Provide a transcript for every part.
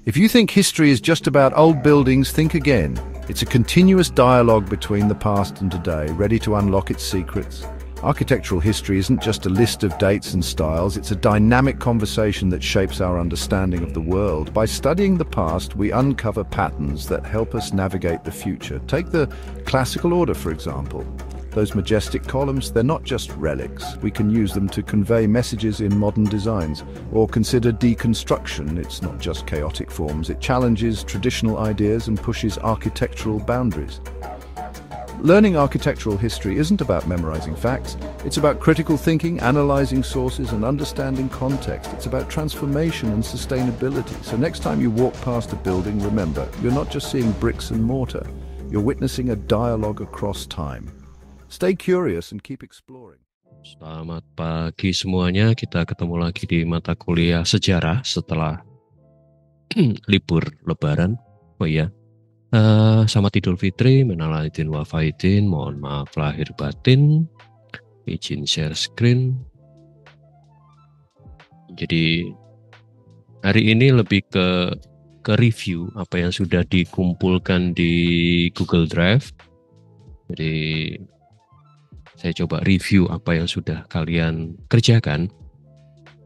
If you think history is just about old buildings, think again. It's a continuous dialogue between the past and today, ready to unlock its secrets. Architectural history isn't just a list of dates and styles, it's a dynamic conversation that shapes our understanding of the world. By studying the past, we uncover patterns that help us navigate the future. Take the classical order, for example. Those majestic columns, they're not just relics. We can use them to convey messages in modern designs. Or consider deconstruction. It's not just chaotic forms. It challenges traditional ideas and pushes architectural boundaries. Learning architectural history isn't about memorizing facts. It's about critical thinking, analyzing sources, and understanding context. It's about transformation and sustainability. So next time you walk past a building, remember, you're not just seeing bricks and mortar. You're witnessing a dialogue across time. Stay curious and keep exploring. Selamat pagi semuanya, kita ketemu lagi di mata kuliah sejarah setelah libur lebaran. Oh iya, selamat Idul Fitri, minal aidin wal faizin, mohon maaf lahir batin, izin share screen. Jadi hari ini lebih ke review apa yang sudah dikumpulkan di Google Drive. Jadi saya coba review apa yang sudah kalian kerjakan.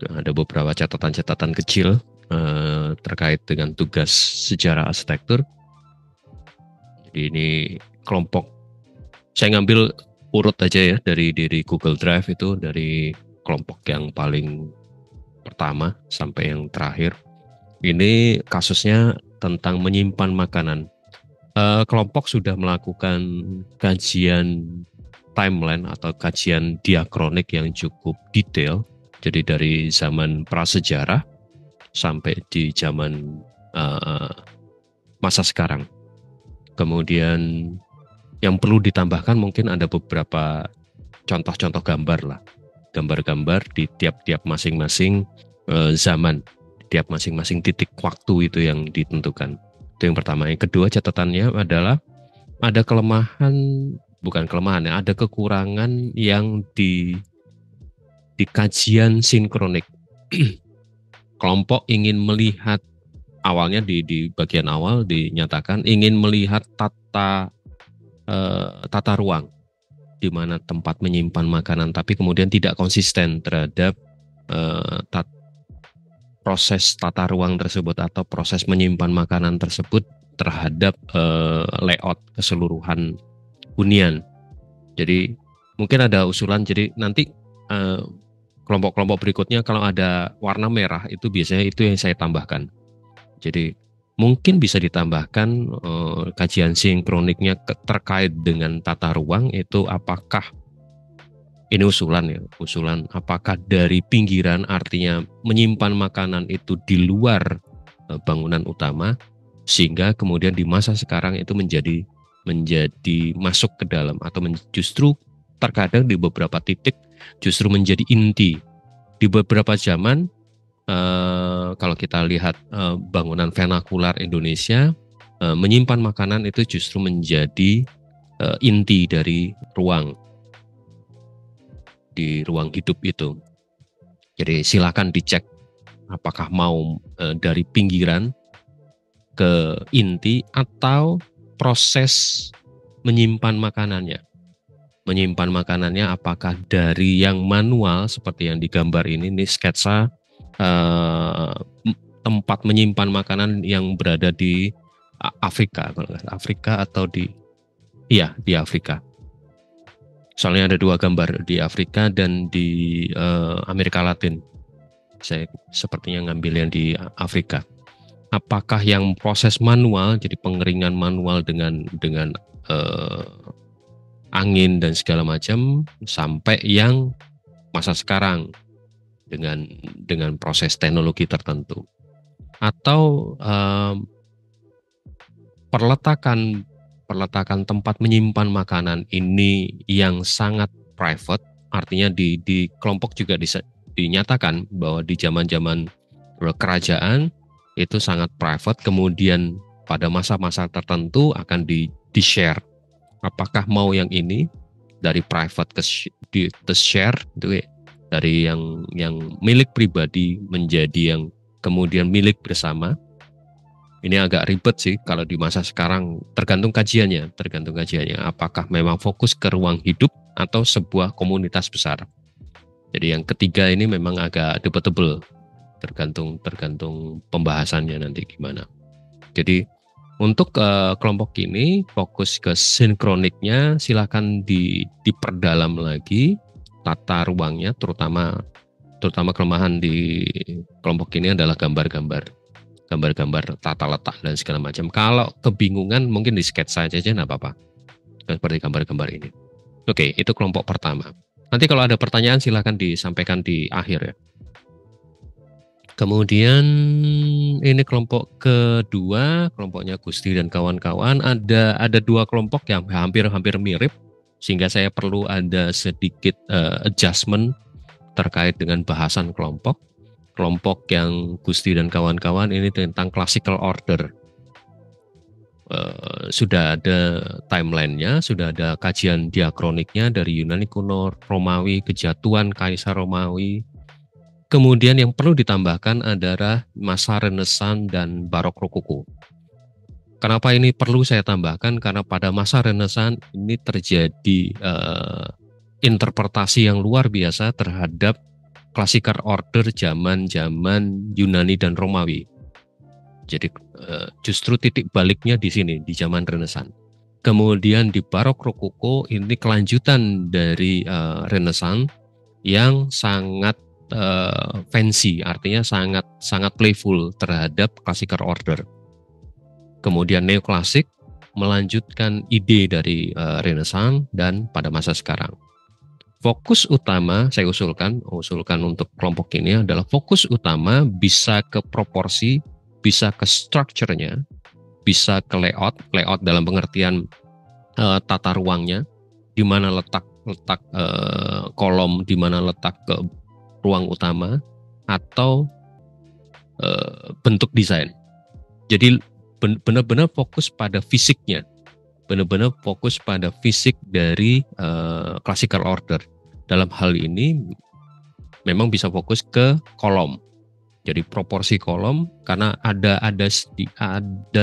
Ada beberapa catatan-catatan kecil terkait dengan tugas sejarah arsitektur. Jadi ini kelompok, saya ngambil urut aja ya dari Google Drive itu, dari kelompok yang paling pertama sampai yang terakhir. Ini kasusnya tentang menyimpan makanan. Kelompok sudah melakukan kajian timeline atau kajian diakronik yang cukup detail, jadi dari zaman prasejarah sampai di zaman masa sekarang. Kemudian yang perlu ditambahkan mungkin ada beberapa contoh-contoh gambar lah, gambar-gambar di tiap-tiap masing-masing zaman, tiap masing-masing titik waktu itu yang ditentukan. Itu yang pertama. Yang kedua, catatannya adalah ada bukan kelemahan ya, ada kekurangan yang di kajian sinkronik. Kelompok ingin melihat, awalnya di bagian awal dinyatakan ingin melihat tata ruang di mana tempat menyimpan makanan, tapi kemudian tidak konsisten terhadap proses tata ruang tersebut atau proses menyimpan makanan tersebut terhadap layout keseluruhan hunian. Jadi mungkin ada usulan, jadi nanti kelompok-kelompok berikutnya kalau ada warna merah itu biasanya itu yang saya tambahkan. Jadi mungkin bisa ditambahkan kajian sinkroniknya terkait dengan tata ruang itu, apakah ini usulan ya, usulan apakah dari pinggiran, artinya menyimpan makanan itu di luar bangunan utama, sehingga kemudian di masa sekarang itu menjadi masuk ke dalam, atau justru terkadang di beberapa titik justru menjadi inti. Di beberapa zaman kalau kita lihat bangunan vernakular Indonesia, menyimpan makanan itu justru menjadi inti dari ruang, di ruang hidup itu. Jadi silakan dicek apakah mau dari pinggiran ke inti atau proses menyimpan makanannya. Menyimpan makanannya apakah dari yang manual seperti yang digambar ini sketsa tempat menyimpan makanan yang berada di Afrika atau di Afrika. Soalnya ada dua gambar di Afrika dan di Amerika Latin. Saya sepertinya ngambil yang di Afrika. Apakah yang proses manual, jadi pengeringan manual dengan angin dan segala macam, sampai yang masa sekarang dengan proses teknologi tertentu, atau perletakan tempat menyimpan makanan ini yang sangat private, artinya di kelompok juga dinyatakan bahwa di zaman-zaman kerajaan itu sangat private, kemudian pada masa-masa tertentu akan di-share. Apakah mau yang ini dari private ke share, itu dari yang milik pribadi menjadi yang kemudian milik bersama, Ini agak ribet sih kalau di masa sekarang, tergantung kajiannya. Apakah memang fokus ke ruang hidup atau sebuah komunitas besar. Jadi yang ketiga ini memang agak debatable, tergantung pembahasannya nanti gimana. Jadi untuk kelompok ini fokus ke sinkroniknya, silakan diperdalam lagi tata ruangnya, terutama kelemahan di kelompok ini adalah gambar-gambar tata letak dan segala macam. Kalau kebingungan mungkin di sketsa aja nggak apa-apa, seperti gambar-gambar ini. Oke, itu kelompok pertama. Nanti kalau ada pertanyaan silahkan disampaikan di akhir ya. Kemudian ini kelompok kedua, kelompoknya Gusti dan kawan-kawan. Ada dua kelompok yang hampir mirip, sehingga saya perlu ada sedikit adjustment terkait dengan bahasan kelompok. Kelompok yang Gusti dan kawan-kawan ini tentang classical order. Sudah ada timelinenya, sudah ada kajian diakroniknya dari Yunani kuno, Romawi, kejatuhan Kaisar Romawi. Kemudian yang perlu ditambahkan adalah masa Renaissance dan Barok Rokoko. Kenapa ini perlu saya tambahkan? Karena pada masa Renaissance ini terjadi interpretasi yang luar biasa terhadap classical order zaman Yunani dan Romawi. Jadi justru titik baliknya di sini, di zaman Renaissance. Kemudian di Barok Rokoko ini kelanjutan dari Renaissance yang sangat fancy, artinya sangat playful terhadap classical order. Kemudian neoklasik melanjutkan ide dari Renaissance dan pada masa sekarang. Fokus utama saya usulkan untuk kelompok ini adalah fokus utama bisa ke proporsi, bisa ke structure-nya, bisa ke layout dalam pengertian tata ruangnya, di mana letak kolom, di mana letak ke ruang utama, atau bentuk desain. Jadi benar-benar fokus pada fisiknya. Benar-benar fokus pada fisik dari classical order. Dalam hal ini memang bisa fokus ke kolom. Jadi proporsi kolom, karena ada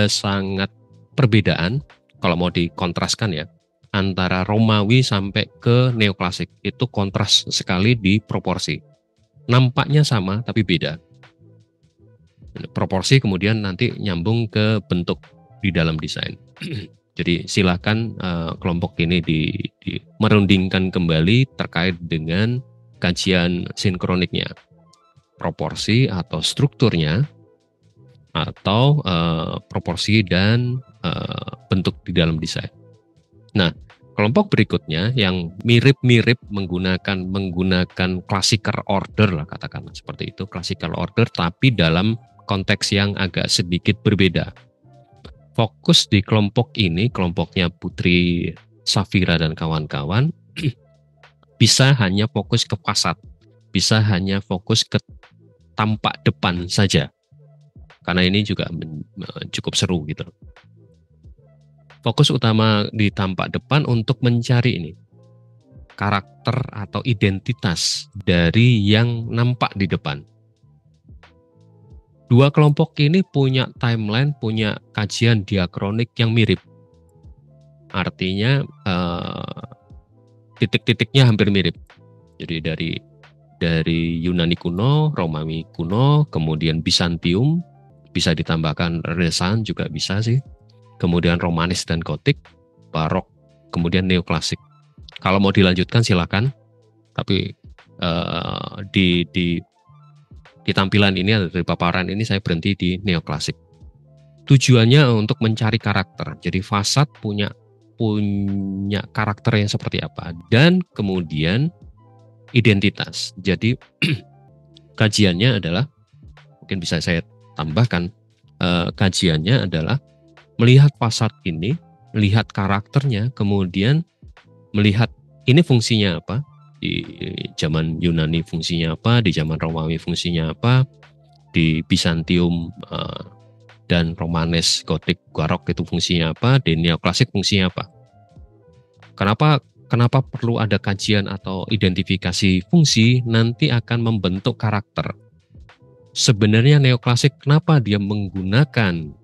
sangat perbedaan kalau mau dikontraskan ya antara Romawi sampai ke neoklasik. Itu kontras sekali di proporsi. Nampaknya sama tapi beda. Proporsi kemudian nanti nyambung ke bentuk di dalam desain. Jadi silakan kelompok ini merundingkan kembali terkait dengan kajian sinkroniknya, proporsi atau strukturnya, atau proporsi dan bentuk di dalam desain. Nah, kelompok berikutnya yang mirip-mirip menggunakan classical order lah, katakanlah seperti itu, classical order tapi dalam konteks yang agak sedikit berbeda. Fokus di kelompok ini, kelompoknya Putri Safira dan kawan-kawan, bisa hanya fokus ke fasad, bisa hanya fokus ke tampak depan saja. Karena ini juga cukup seru gitu. Fokus utama di tampak depan untuk mencari ini karakter atau identitas dari yang nampak di depan. Dua kelompok ini punya timeline, punya kajian diakronik yang mirip. Artinya titik-titiknya hampir mirip. Jadi dari Yunani kuno, Romawi kuno, kemudian Bizantium, bisa ditambahkan Renaissance juga bisa sih. Kemudian Romanis dan Gotik, Barok, kemudian Neoklasik. Kalau mau dilanjutkan silakan. Tapi di tampilan ini, dari paparan ini saya berhenti di neoklasik. Tujuannya untuk mencari karakter. Jadi fasad punya karakter yang seperti apa, dan kemudian identitas. Jadi kajiannya adalah, mungkin bisa saya tambahkan, kajiannya adalah melihat fasad ini, melihat karakternya, kemudian melihat ini fungsinya apa. Di zaman Yunani fungsinya apa, di zaman Romawi fungsinya apa, di Bizantium dan Romanes, Gotik, Barok itu fungsinya apa, di neoklasik fungsinya apa. Kenapa perlu ada kajian atau identifikasi fungsi? Nanti akan membentuk karakter. Sebenarnya neoklasik kenapa dia menggunakan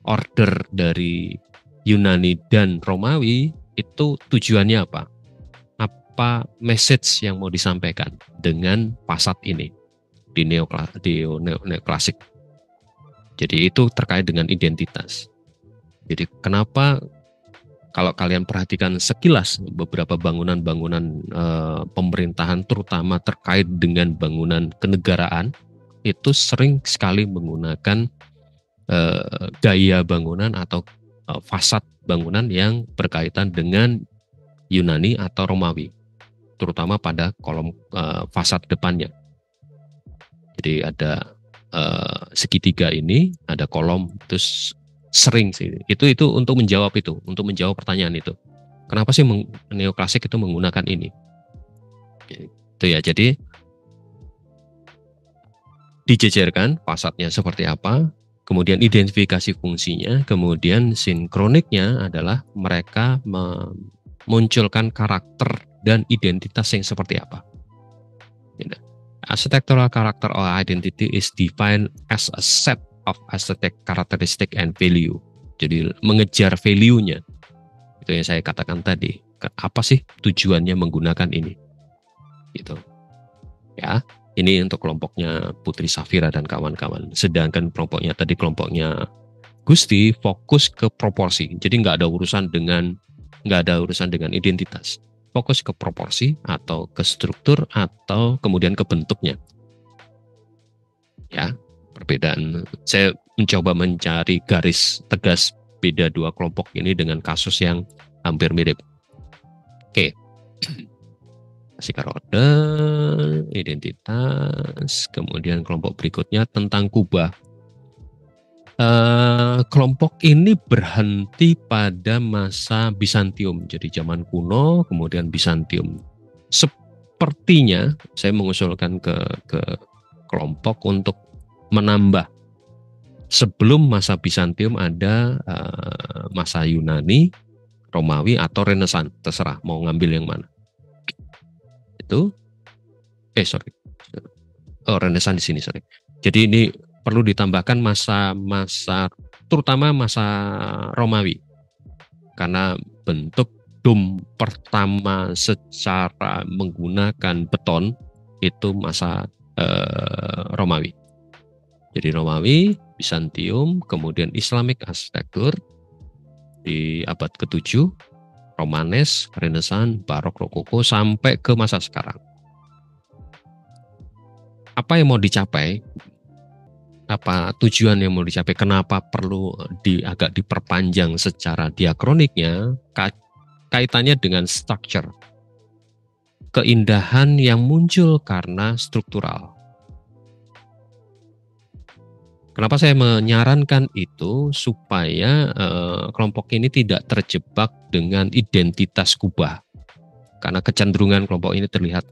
order dari Yunani dan Romawi itu tujuannya apa? Apa message yang mau disampaikan dengan fasad ini di neoklasik? Jadi itu terkait dengan identitas. Jadi kenapa kalau kalian perhatikan sekilas beberapa bangunan-bangunan pemerintahan terutama terkait dengan bangunan kenegaraan itu sering sekali menggunakan gaya bangunan atau fasad bangunan yang berkaitan dengan Yunani atau Romawi, terutama pada kolom fasad depannya. Jadi ada segitiga ini, ada kolom, terus sering sih. Itu untuk menjawab pertanyaan itu. Kenapa sih neoklasik itu menggunakan ini? Itu ya. Jadi dijejerkan fasadnya seperti apa, kemudian identifikasi fungsinya, kemudian sinkroniknya adalah mereka memunculkan karakter dan identitas yang seperti apa. Architectural character or identity is defined as a set of aesthetic characteristic and value. Jadi mengejar value-nya. Itu yang saya katakan tadi. Apa sih tujuannya menggunakan ini? Gitu. Ya, ini untuk kelompoknya Putri Safira dan kawan-kawan. Sedangkan kelompoknya Gusti fokus ke proporsi. Jadi nggak ada urusan dengan identitas. Fokus ke proporsi atau ke struktur atau kemudian ke bentuknya. Ya. Perbedaan, saya mencoba mencari garis tegas beda dua kelompok ini dengan kasus yang hampir mirip. Oke, kasih kode, identitas, kemudian kelompok berikutnya tentang kubah. Kelompok ini berhenti pada masa Bizantium, jadi zaman kuno, kemudian Bizantium. Sepertinya saya mengusulkan ke kelompok untuk menambah sebelum masa Bizantium ada masa Yunani, Romawi atau Renaissance, terserah mau ngambil yang mana. Itu Renaissance di sini, sorry. Jadi ini perlu ditambahkan masa terutama masa Romawi. Karena bentuk dom pertama secara menggunakan beton itu masa Romawi. Jadi Romawi, Bizantium, kemudian Islamic Architecture di abad ke-7, Romanes, Renaissance, Barok, Rokoko, sampai ke masa sekarang. Apa yang mau dicapai? Apa tujuan yang mau dicapai? Kenapa perlu agak diperpanjang secara diakroniknya? Kaitannya dengan structure. Keindahan yang muncul karena struktural. Kenapa saya menyarankan itu? Supaya kelompok ini tidak terjebak dengan identitas kubah. Karena kecenderungan kelompok ini terlihat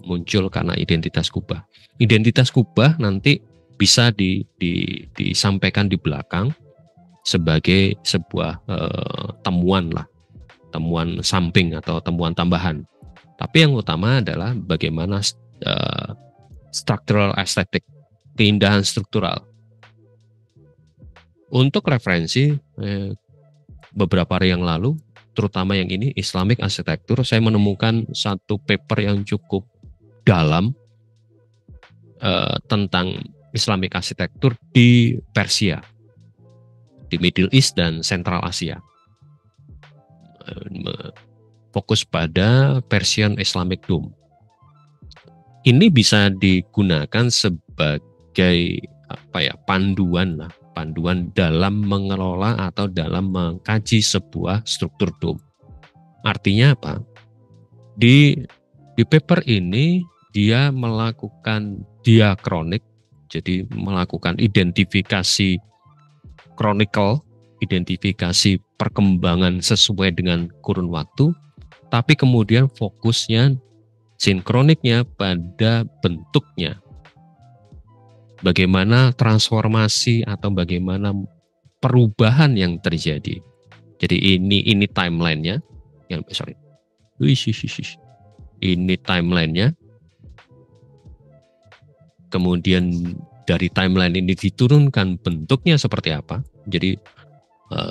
muncul karena identitas kubah. Identitas kubah nanti bisa disampaikan di belakang sebagai sebuah temuan samping atau temuan tambahan. Tapi yang utama adalah bagaimana structural aesthetic, keindahan struktural. Untuk referensi beberapa hari yang lalu, terutama yang ini Islamic Architecture, saya menemukan satu paper yang cukup dalam tentang Islamic Architecture di Persia, di Middle East dan Central Asia. Fokus pada Persian Islamic Dome. Ini bisa digunakan sebagai panduan dalam mengelola atau dalam mengkaji sebuah struktur dome. Artinya apa? Di paper ini dia melakukan diakronik, jadi melakukan identifikasi kronikal, identifikasi perkembangan sesuai dengan kurun waktu, tapi kemudian fokusnya sinkroniknya pada bentuknya. Bagaimana transformasi atau bagaimana perubahan yang terjadi. Jadi ini timelinenya. Ini timelinenya. Kemudian dari timeline ini diturunkan bentuknya seperti apa. Jadi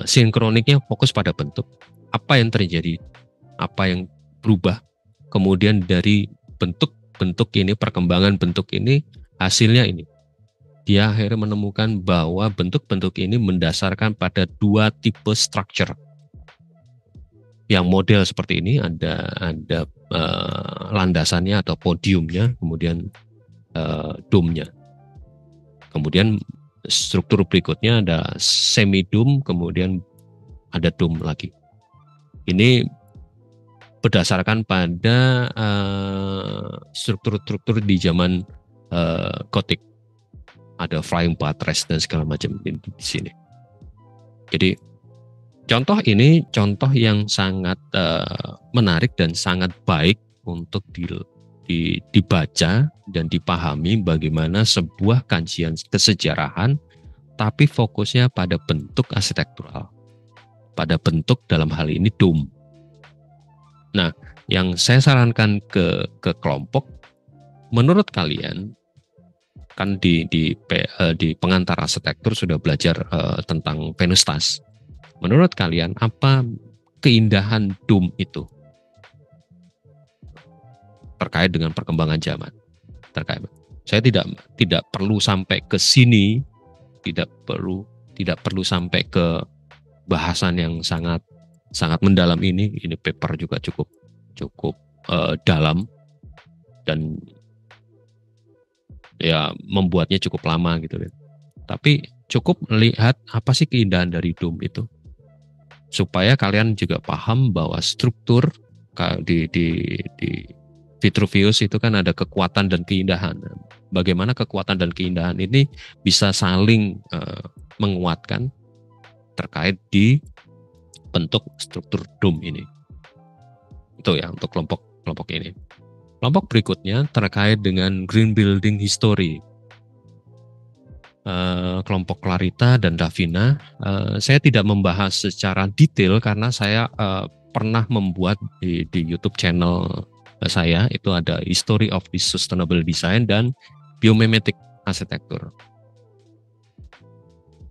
sinkroniknya fokus pada bentuk, apa yang terjadi, apa yang berubah. Kemudian dari bentuk ini, perkembangan bentuk ini, hasilnya ini. Dia akhirnya menemukan bahwa bentuk-bentuk ini mendasarkan pada 2 tipe structure. Yang model seperti ini ada landasannya atau podiumnya, kemudian dome-nya. Kemudian struktur berikutnya ada semi dome, kemudian ada dome lagi. Ini berdasarkan pada struktur-struktur di zaman Gothic. Ada flying buttress dan segala macam di sini. Jadi contoh ini contoh yang sangat menarik dan sangat baik untuk dibaca dan dipahami bagaimana sebuah kajian kesejarahan, tapi fokusnya pada bentuk arsitektural, pada bentuk dalam hal ini dome. Nah, yang saya sarankan ke kelompok, menurut kalian kan di pengantar arsitektur sudah belajar tentang Venustas. Menurut kalian apa keindahan dome itu terkait dengan perkembangan zaman? Saya tidak perlu sampai ke sini, tidak perlu sampai ke bahasan yang sangat mendalam ini. Ini paper juga cukup dalam dan ya membuatnya cukup lama gitu. Tapi cukup melihat apa sih keindahan dari dome itu, supaya kalian juga paham bahwa struktur di Vitruvius itu kan ada kekuatan dan keindahan. Bagaimana kekuatan dan keindahan ini bisa saling menguatkan terkait di bentuk struktur dome ini. Itu ya untuk kelompok ini. Kelompok berikutnya terkait dengan green building history. Kelompok Clarita dan Davina, saya tidak membahas secara detail karena saya pernah membuat di YouTube channel saya itu ada History of the Sustainable Design dan Biomimetic Architecture.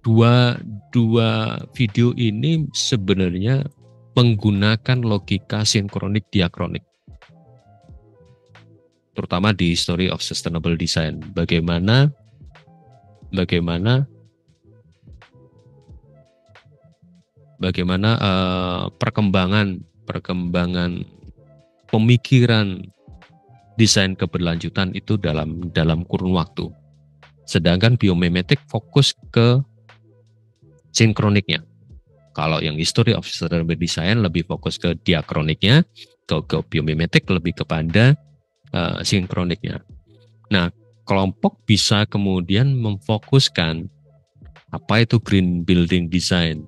Dua video ini sebenarnya menggunakan logika sinkronik diakronik, terutama di History of Sustainable Design. Bagaimana perkembangan pemikiran desain keberlanjutan itu dalam kurun waktu. Sedangkan biomimetik fokus ke sinkroniknya. Kalau yang History of Sustainable Design lebih fokus ke diakroniknya, ke biomimetik lebih kepada sinkroniknya. Nah, kelompok bisa kemudian memfokuskan apa itu green building design.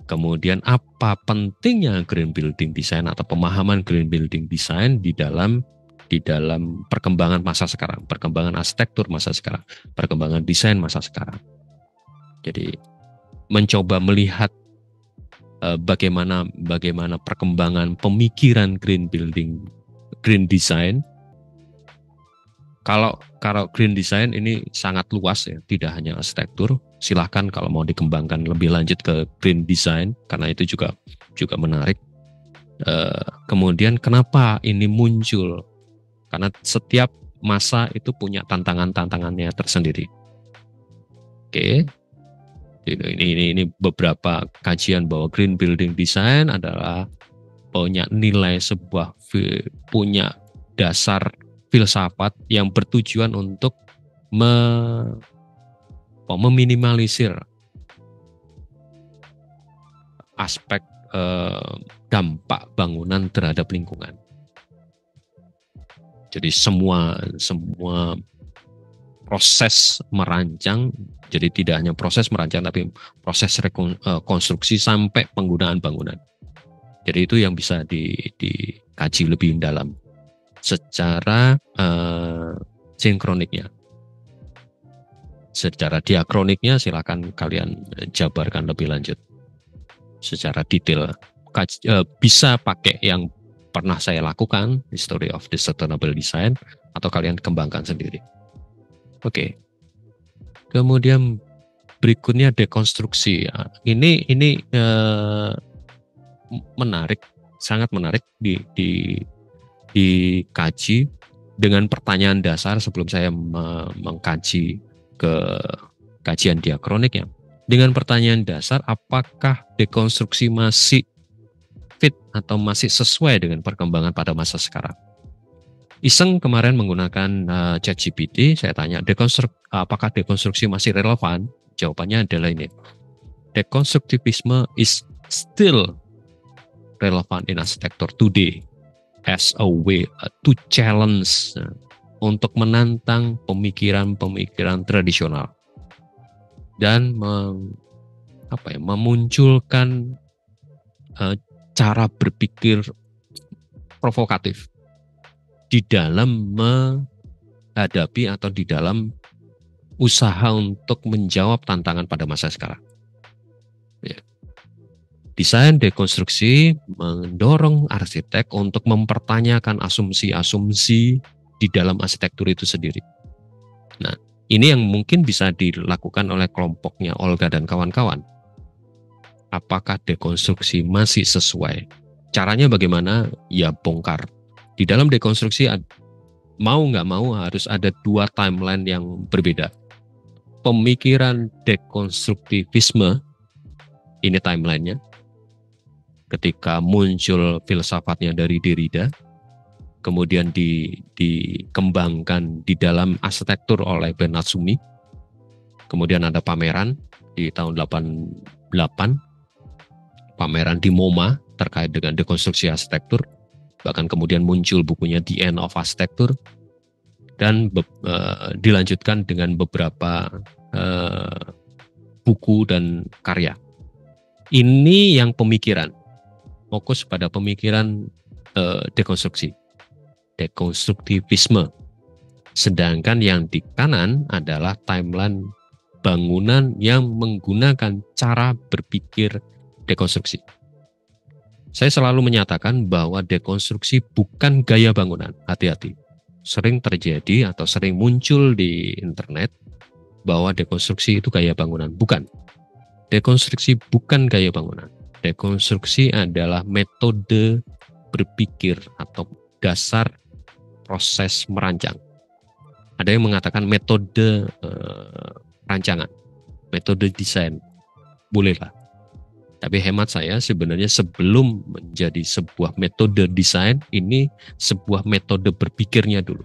Kemudian apa pentingnya green building design atau pemahaman green building design di dalam perkembangan masa sekarang, perkembangan arsitektur masa sekarang, perkembangan desain masa sekarang. Jadi mencoba melihat bagaimana perkembangan pemikiran green design. Kalau green design ini sangat luas ya, tidak hanya arsitektur. Silahkan kalau mau dikembangkan lebih lanjut ke green design karena itu juga menarik. Kemudian kenapa ini muncul? Karena setiap masa itu punya tantangannya tersendiri. Oke. Ini beberapa kajian bahwa green building design adalah punya nilai punya dasar filsafat yang bertujuan untuk meminimalisir aspek dampak bangunan terhadap lingkungan. Jadi semua proses merancang, jadi tidak hanya proses merancang tapi proses konstruksi sampai penggunaan bangunan. Jadi itu yang bisa dikaji lebih dalam secara sinkroniknya. Secara diakroniknya silakan kalian jabarkan lebih lanjut secara detail. Bisa pakai yang pernah saya lakukan, History of the Sustainable Design, atau kalian kembangkan sendiri. Oke. Kemudian berikutnya dekonstruksi. Ini menarik, sangat menarik dikaji dengan pertanyaan dasar sebelum saya mengkaji ke kajian diakronik ya. Dengan pertanyaan dasar, apakah dekonstruksi masih fit atau masih sesuai dengan perkembangan pada masa sekarang? Iseng kemarin menggunakan ChatGPT, saya tanya apakah dekonstruksi masih relevan? Jawabannya adalah ini. Dekonstruktivisme is still relevant in architecture today as a way to challenge, untuk menantang pemikiran-pemikiran tradisional dan memunculkan cara berpikir provokatif di dalam menghadapi atau di dalam usaha untuk menjawab tantangan pada masa sekarang. Ya. Desain dekonstruksi mendorong arsitek untuk mempertanyakan asumsi-asumsi di dalam arsitektur itu sendiri. Nah, ini yang mungkin bisa dilakukan oleh kelompoknya Olga dan kawan-kawan. Apakah dekonstruksi masih sesuai? Caranya bagaimana? Ya bongkar. Di dalam dekonstruksi mau nggak mau harus ada dua timeline yang berbeda. Pemikiran dekonstruktivisme, ini timelinenya, ketika muncul filsafatnya dari Derrida, kemudian dikembangkan di dalam arsitektur oleh Bernard Sumi, kemudian ada pameran di tahun 88, pameran di MoMA terkait dengan dekonstruksi arsitektur, bahkan kemudian muncul bukunya The End of Architecture, dan dilanjutkan dengan beberapa buku dan karya. Ini yang pemikiran, fokus pada pemikiran dekonstruksi, dekonstruktivisme. Sedangkan yang di kanan adalah timeline bangunan yang menggunakan cara berpikir dekonstruksi. Saya selalu menyatakan bahwa dekonstruksi bukan gaya bangunan. Hati-hati. Sering terjadi atau sering muncul di internet bahwa dekonstruksi itu gaya bangunan. Bukan. Dekonstruksi bukan gaya bangunan. Dekonstruksi adalah metode berpikir atau dasar proses merancang. Ada yang mengatakan metode rancangan, metode desain. Bolehlah. Tapi hemat saya sebenarnya sebelum menjadi sebuah metode desain, ini sebuah metode berpikirnya dulu.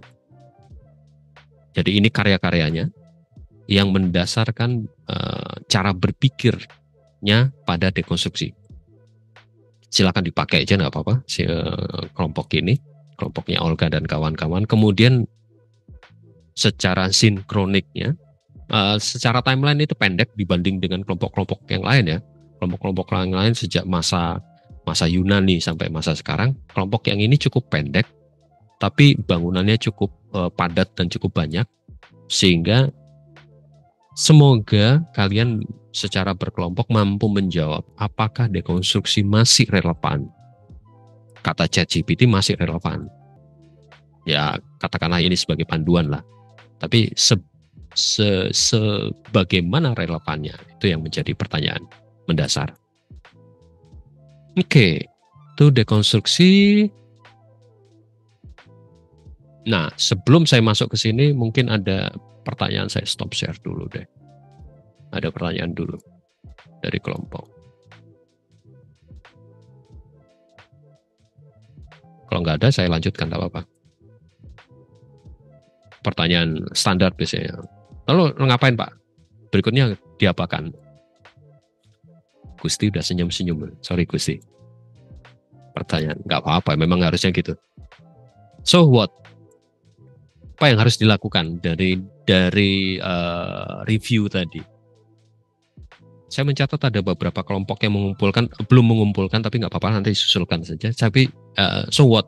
Jadi ini karya-karyanya yang mendasarkan cara berpikirnya pada dekonstruksi. Silakan dipakai aja nggak apa-apa kelompok ini, kelompoknya Olga dan kawan-kawan. Kemudian secara sinkroniknya, secara timeline itu pendek dibanding dengan kelompok-kelompok yang lain ya. Kelompok-kelompok lain sejak masa Yunani sampai masa sekarang, kelompok yang ini cukup pendek, tapi bangunannya cukup padat dan cukup banyak, sehingga semoga kalian secara berkelompok mampu menjawab apakah dekonstruksi masih relevan. Kata ChatGPT masih relevan. Ya katakanlah ini sebagai panduan lah. Tapi sebagaimana relevannya itu yang menjadi pertanyaan mendasar. Oke, itu dekonstruksi. Nah, sebelum saya masuk ke sini, mungkin ada pertanyaan, saya stop share dulu deh. Ada pertanyaan dulu dari kelompok. Kalau nggak ada, saya lanjutkan, tak apa-apa. Pertanyaan standar biasanya. Lalu ngapain Pak? Berikutnya diapakan? Gusti udah senyum-senyum. Sorry Gusti. Pertanyaan, nggak apa-apa, memang harusnya gitu. So what? Apa yang harus dilakukan dari review tadi? Saya mencatat ada beberapa kelompok yang belum mengumpulkan, tapi nggak apa-apa, nanti susulkan saja. Tapi so what?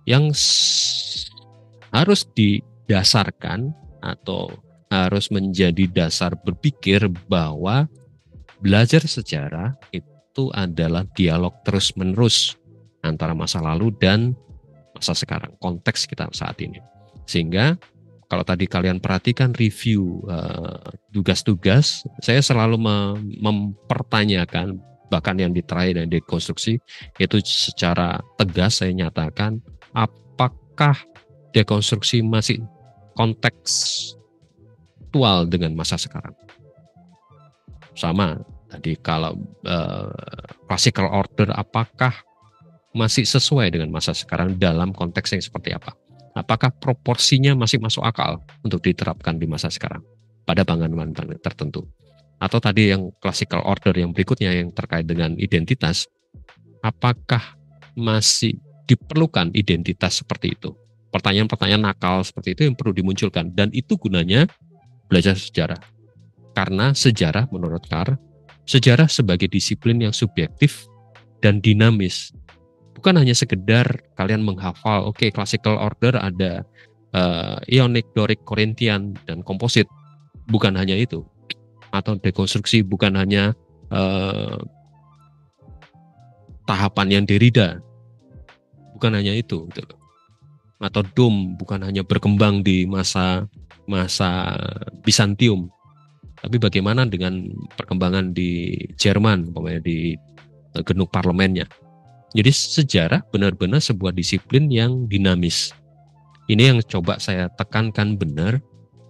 Yang harus didasarkan atau harus menjadi dasar berpikir bahwa belajar sejarah itu adalah dialog terus-menerus antara masa lalu dan masa sekarang, konteks kita saat ini. Sehingga kalau tadi kalian perhatikan review tugas-tugas, saya selalu mempertanyakan, bahkan yang di try dan dekonstruksi, itu secara tegas saya nyatakan, apakah dekonstruksi masih kontekstual dengan masa sekarang. Sama tadi kalau classical order apakah masih sesuai dengan masa sekarang dalam konteks yang seperti apa? Apakah proporsinya masih masuk akal untuk diterapkan di masa sekarang pada bangunan tertentu? Atau tadi yang classical order yang berikutnya yang terkait dengan identitas, apakah masih diperlukan identitas seperti itu? Pertanyaan-pertanyaan nakal seperti itu yang perlu dimunculkan, dan itu gunanya belajar sejarah. Karena sejarah menurut Carr, sejarah sebagai disiplin yang subjektif dan dinamis. Bukan hanya sekedar kalian menghafal, oke, classical order ada Ionic, Doric, Corinthian, dan komposit. Bukan hanya itu. Atau dekonstruksi bukan hanya tahapan yang Derrida. Bukan hanya itu. Atau dom bukan hanya berkembang di masa Bizantium. Tapi bagaimana dengan perkembangan di Jerman, umpamanya di genuk parlemennya. Jadi sejarah benar-benar sebuah disiplin yang dinamis. Ini yang coba saya tekankan benar,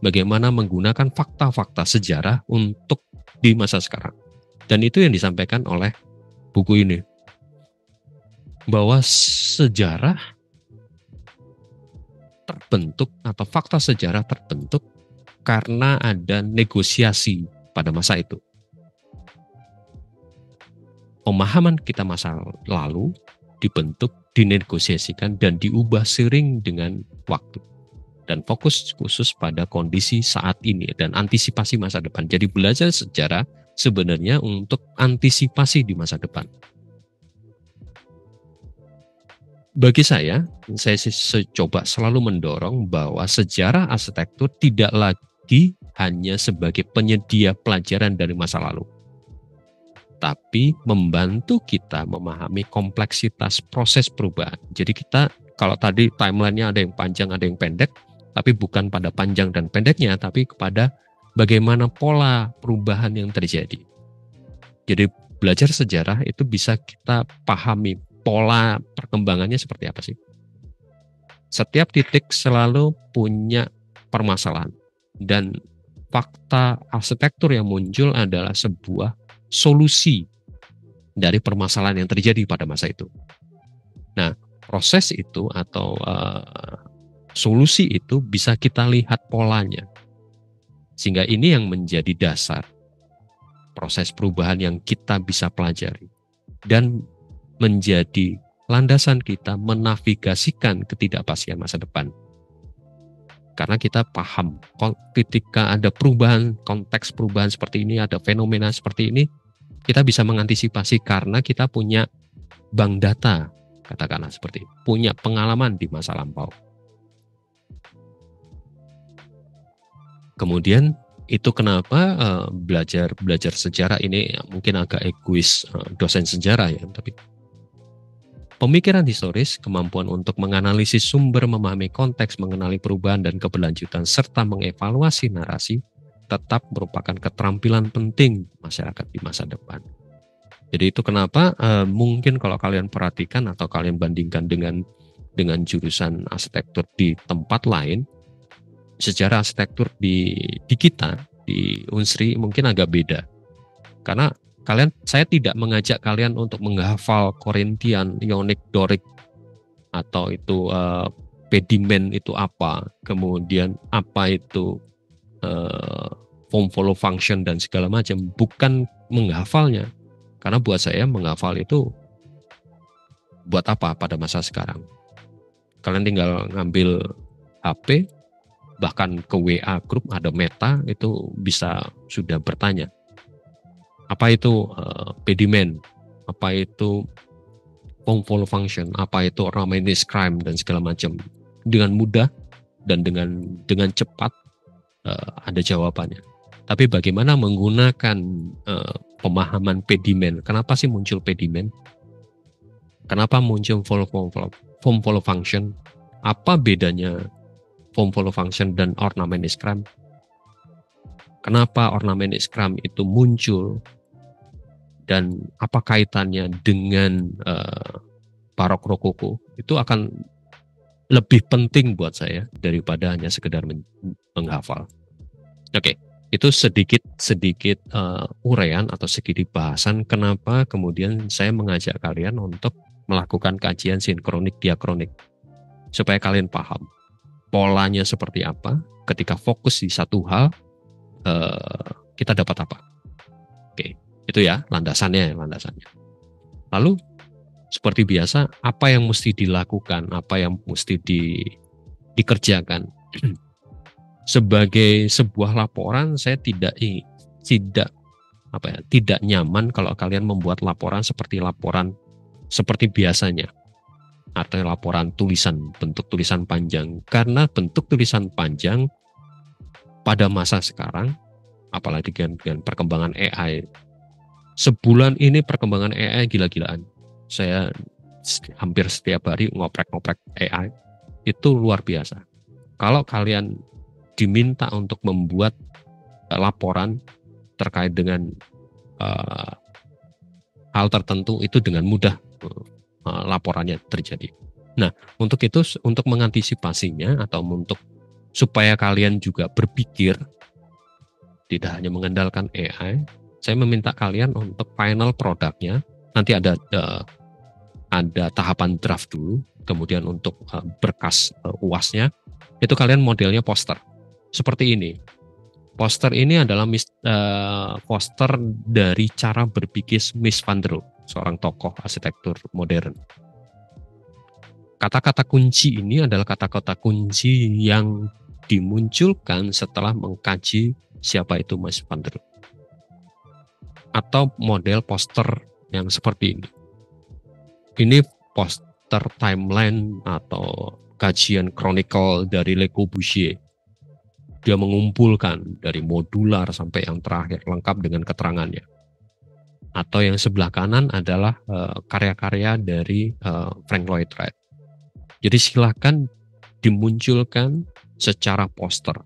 bagaimana menggunakan fakta-fakta sejarah untuk di masa sekarang. Dan itu yang disampaikan oleh buku ini. Bahwa sejarah terbentuk atau fakta sejarah terbentuk karena ada negosiasi pada masa itu. Pemahaman kita masa lalu dibentuk, dinegosiasikan, dan diubah seiring dengan waktu. Dan fokus khusus pada kondisi saat ini dan antisipasi masa depan. Jadi belajar sejarah sebenarnya untuk antisipasi di masa depan. Bagi saya coba selalu mendorong bahwa sejarah arsitektur tidak lagi hanya sebagai penyedia pelajaran dari masa lalu, tapi membantu kita memahami kompleksitas proses perubahan. Jadi kita, kalau tadi timelinenya ada yang panjang, ada yang pendek, tapi bukan pada panjang dan pendeknya, tapi kepada bagaimana pola perubahan yang terjadi. Jadi belajar sejarah itu bisa kita pahami pola perkembangannya seperti apa sih. Setiap titik selalu punya permasalahan, dan fakta arsitektur yang muncul adalah sebuah solusi dari permasalahan yang terjadi pada masa itu. Nah, proses itu atau solusi itu bisa kita lihat polanya. Sehingga ini yang menjadi dasar proses perubahan yang kita bisa pelajari. Dan menjadi landasan kita menavigasikan ketidakpastian masa depan. Karena kita paham ketika ada perubahan, konteks perubahan seperti ini, ada fenomena seperti ini, kita bisa mengantisipasi karena kita punya bank data, katakanlah seperti itu, punya pengalaman di masa lampau. Kemudian itu kenapa belajar sejarah ini mungkin agak egois dosen sejarah ya, tapi pemikiran historis, kemampuan untuk menganalisis sumber, memahami konteks, mengenali perubahan dan keberlanjutan, serta mengevaluasi narasi tetap merupakan keterampilan penting masyarakat di masa depan. Jadi itu kenapa mungkin kalau kalian perhatikan atau kalian bandingkan dengan jurusan arsitektur di tempat lain, sejarah arsitektur di kita, di Unsri mungkin agak beda. Karena saya tidak mengajak kalian untuk menghafal Corinthian, Ionic, Doric, atau itu pediment itu apa, kemudian apa itu form follow function dan segala macam. Bukan menghafalnya, karena buat saya menghafal itu buat apa pada masa sekarang. Kalian tinggal ngambil HP, bahkan ke WA group ada meta, itu bisa sudah bertanya. Apa itu pediment, apa itu form follow function, apa itu Romanesque crime dan segala macam. Dengan mudah dan dengan cepat ada jawabannya. Tapi bagaimana menggunakan pemahaman pediment? Kenapa sih muncul pediment? Kenapa muncul form follow function? Apa bedanya form follow function dan ornament is cramp. Kenapa ornament is cramp itu muncul dan apa kaitannya dengan barok rokoko, itu akan lebih penting buat saya daripada hanya sekedar menghafal. Oke, itu sedikit uraian atau sedikit bahasan kenapa kemudian saya mengajak kalian untuk melakukan kajian sinkronik diakronik supaya kalian paham polanya seperti apa. Ketika fokus di satu hal, kita dapat apa. Oke, itu ya landasannya. Lalu seperti biasa, apa yang mesti dilakukan, apa yang mesti dikerjakan. Sebagai sebuah laporan, saya tidak nyaman kalau kalian membuat laporan seperti biasanya, atau laporan bentuk tulisan panjang. Karena bentuk tulisan panjang pada masa sekarang, apalagi dengan perkembangan AI, sebulan ini perkembangan AI gila-gilaan. Saya hampir setiap hari ngoprek-ngoprek AI, itu luar biasa. Kalau kalian diminta untuk membuat laporan terkait dengan hal tertentu, itu dengan mudah laporannya terjadi. Nah, untuk itu, untuk mengantisipasinya atau supaya kalian juga berpikir, tidak hanya mengandalkan AI, saya meminta kalian untuk final produknya, nanti ada tahapan draft dulu, kemudian untuk berkas UASnya, itu kalian modelnya poster. Seperti ini. Poster ini adalah poster dari cara berpikir Mies van der Rohe, seorang tokoh arsitektur modern. Kata-kata kunci ini adalah kata-kata kunci yang dimunculkan setelah mengkaji siapa itu Mies van der Rohe. Atau model poster yang seperti ini. Ini poster timeline atau kajian chronicle dari Le Corbusier. Dia mengumpulkan dari modular sampai yang terakhir lengkap dengan keterangannya. Atau yang sebelah kanan adalah karya-karya dari Frank Lloyd Wright. Jadi silakan dimunculkan secara poster.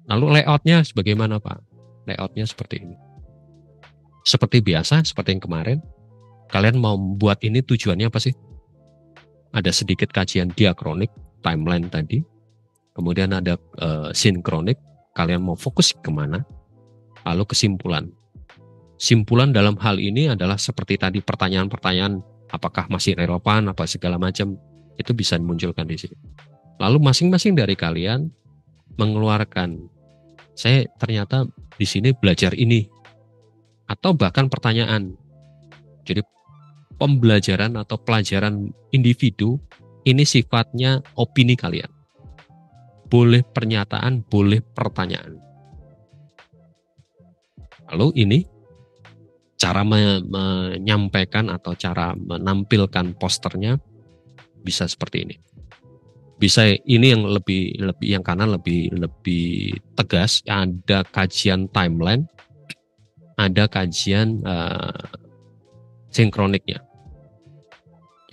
Lalu layoutnya bagaimana, Pak? Layoutnya seperti ini. Seperti biasa, seperti yang kemarin. Kalian mau membuat ini tujuannya apa sih? Ada sedikit kajian diakronik, timeline tadi. Kemudian ada sinkronik, kalian mau fokus kemana? Lalu kesimpulan. Simpulan dalam hal ini adalah seperti tadi pertanyaan-pertanyaan, apakah masih relevan, apa segala macam, itu bisa dimunculkan di sini. Lalu masing-masing dari kalian mengeluarkan, saya ternyata di sini belajar ini, atau bahkan pertanyaan. Jadi pembelajaran atau pelajaran individu ini sifatnya opini kalian. Boleh pernyataan, boleh pertanyaan. Lalu ini cara menyampaikan atau cara menampilkan posternya bisa seperti ini. Bisa ini yang lebih yang kanan lebih tegas, ada kajian timeline, ada kajian sinkroniknya.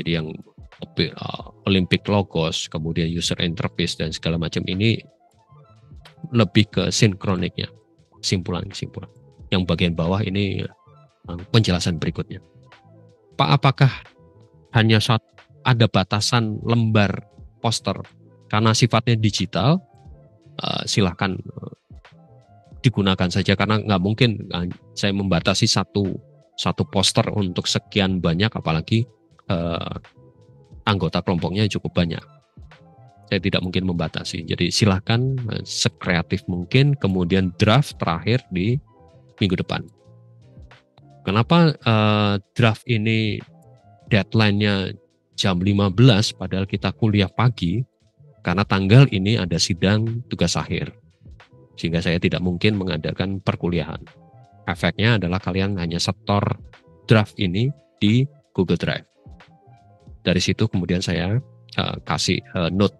Jadi yang Olympic Logos, kemudian user interface dan segala macam ini lebih ke sinkroniknya, kesimpulan. Yang bagian bawah ini penjelasan berikutnya. Pak, apakah hanya ada batasan lembar poster karena sifatnya digital? Silahkan digunakan saja, karena nggak mungkin saya membatasi satu poster untuk sekian banyak, apalagi anggota kelompoknya cukup banyak. Saya tidak mungkin membatasi. Jadi silahkan sekreatif mungkin, kemudian draft terakhir di minggu depan. Kenapa draft ini deadline-nya jam 15 padahal kita kuliah pagi? Karena tanggal ini ada sidang tugas akhir. Sehingga saya tidak mungkin mengadakan perkuliahan. Efeknya adalah kalian hanya setor draft ini di Google Drive. Dari situ kemudian saya kasih note,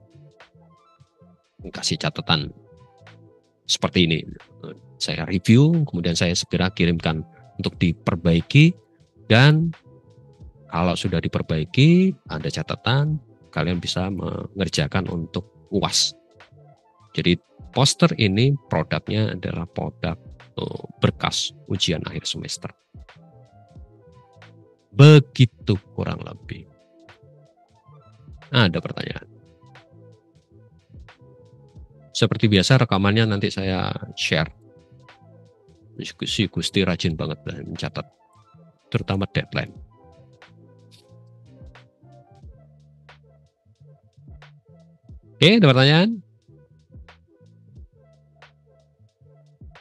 kasih catatan seperti ini. Saya review, kemudian saya segera kirimkan untuk diperbaiki, dan kalau sudah diperbaiki, ada catatan, kalian bisa mengerjakan untuk UAS. Jadi poster ini produknya adalah produk berkas ujian akhir semester. Begitu kurang lebih. Ada pertanyaan? Seperti biasa rekamannya nanti saya share. Si Gusti rajin banget mencatat, terutama deadline. Oke, ada pertanyaan?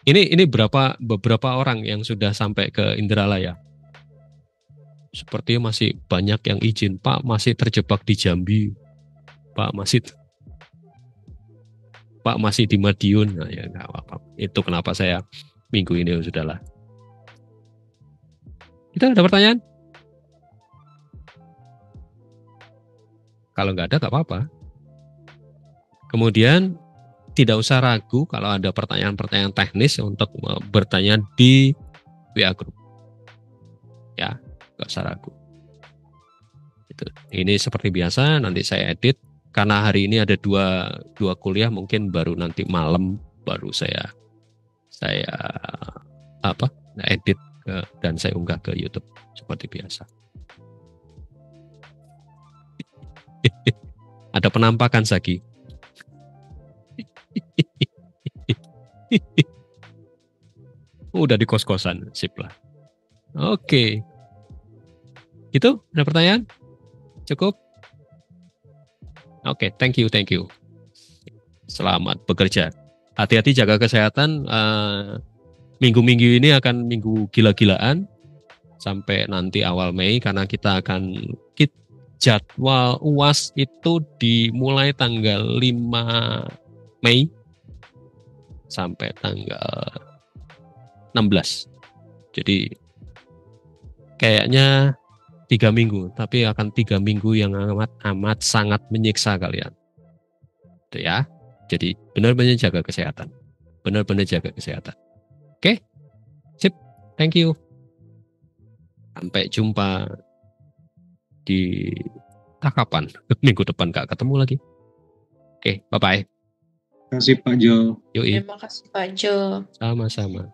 Ini beberapa orang yang sudah sampai ke Indralaya. Sepertinya masih banyak yang izin. Pak, masih terjebak di Jambi. Pak, masih di Madiun. Nah, ya nggak apa-apa. Itu kenapa saya minggu ini sudahlah. Kita ada pertanyaan? Kalau nggak ada, nggak apa-apa. Kemudian tidak usah ragu kalau ada pertanyaan-pertanyaan teknis untuk bertanya di WA Group. Ya, nggak usah ragu. Ini seperti biasa, nanti saya edit. Karena hari ini ada dua kuliah, mungkin baru nanti malam baru saya edit dan saya unggah ke YouTube seperti biasa. Ada penampakan Zaki. Udah di kos-kosan, sip lah. Oke. Itu ada pertanyaan? Cukup? Oke, thank you. Selamat bekerja. Hati-hati jaga kesehatan. Minggu-minggu ini akan minggu gila-gilaan sampai nanti awal Mei, karena kita akan jadwal UAS itu dimulai tanggal 5 Mei sampai tanggal 16. Jadi kayaknya 3 minggu, tapi akan 3 minggu yang amat sangat menyiksa kalian. Itu ya. Jadi benar-benar jaga kesehatan. Oke? Sip. Thank you. Sampai jumpa di kapan? Minggu depan Kak ketemu lagi. Oke, bye-bye. Terima kasih Pak Jo. Yoi. Terima kasih Pak Jo. Sama-sama.